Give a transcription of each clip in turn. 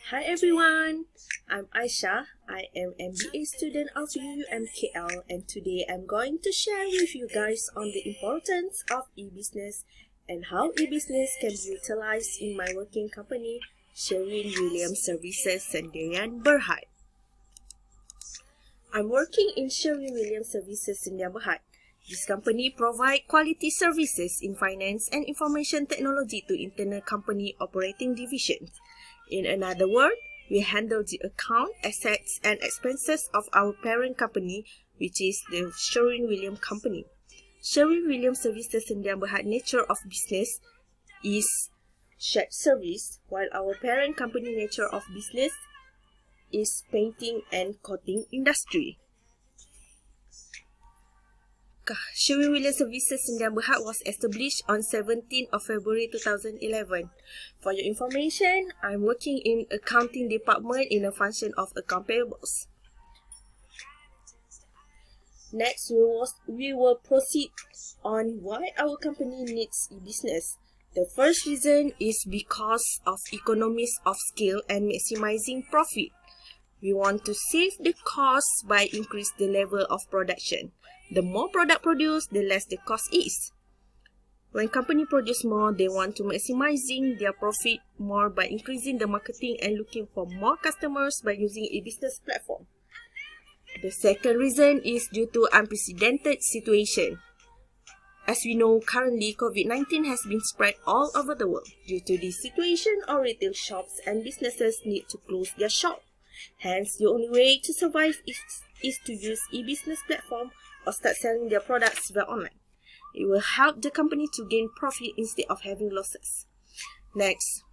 Hi everyone, I'm Aisha. I am MBA student of UUMKL and today I'm going to share with you guys on the importance of e-business and how e-business can be utilized in my working company, Sherwin-Williams Services Sdn Berhad. I'm working in Sherwin-Williams Services Sdn Berhad. This company provides quality services in finance and information technology to internal company operating divisions. In another word, we handle the account, assets, and expenses of our parent company, which is the Sherwin-Williams Company. Sherwin-Williams Services Sdn Berhad nature of business is shared service, while our parent company nature of business is painting and coating industry. Sherwin-Williams Services Sdn Berhad was established on 17th of February 2011. For your information, I'm working in accounting department in a function of account payables. Next, we will proceed on why our company needs e-business. The first reason is because of economies of scale and maximizing profit. We want to save the cost by increase the level of production. The more product produced, the less the cost is. When company produce more, they want to maximizing their profit more by increasing the marketing and looking for more customers by using a business platform. The second reason is due to unprecedented situation. As we know, currently COVID-19 has been spread all over the world. Due to this situation, our retail shops and businesses need to close their shop. Hence, the only way to survive is to use e-business platform or start selling their products via online. It will help the company to gain profit instead of having losses. Next,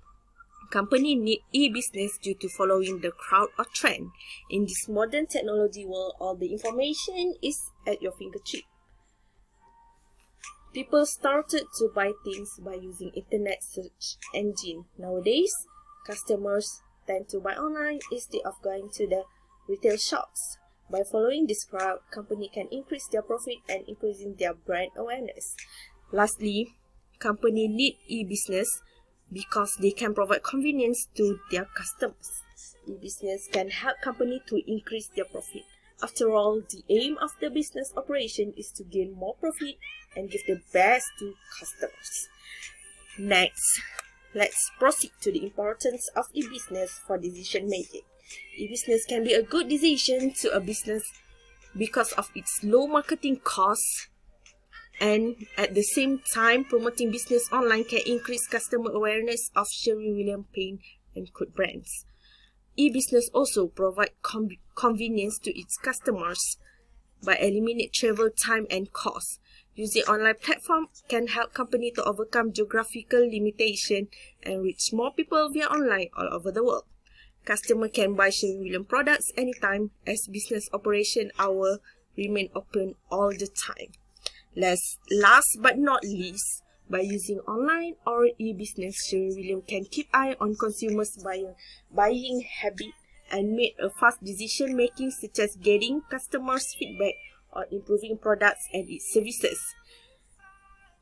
company need e-business due to following the crowd or trend. In this modern technology world, all the information is at your fingertip. People started to buy things by using internet search engine. Nowadays, customers tend to buy online instead of going to the retail shops. By following this crowd, company can increase their profit and increasing their brand awareness. Lastly, company need e-business because they can provide convenience to their customers. E-business can help company to increase their profit. After all, the aim of the business operation is to gain more profit and give the best to customers. Next, let's proceed to the importance of e-business for decision making. E-business can be a good decision to a business because of its low marketing costs, and at the same time, promoting business online can increase customer awareness of Sherwin-Williams paint and coat brands. E-business also provide convenience to its customers by eliminate travel time and cost. Using online platform can help company to overcome geographical limitation and reach more people via online all over the world. Customer can buy Sherwin-Williams products anytime as business operation hour remain open all the time. Last but not least, by using online or e-business, Sherwin-Williams can keep eye on consumers' buying habit and make a fast decision making such as getting customers' feedback or improving products and its services.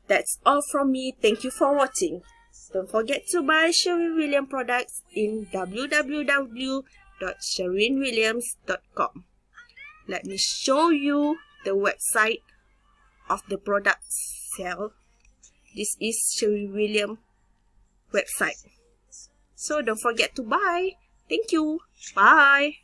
That's all from me. Thank you for watching. Don't forget to buy Sherwin-Williams products in www.sherwinwilliams.com. Let me show you the website of the products sale. This is Sherwin-Williams website. So don't forget to buy. Thank you. Bye.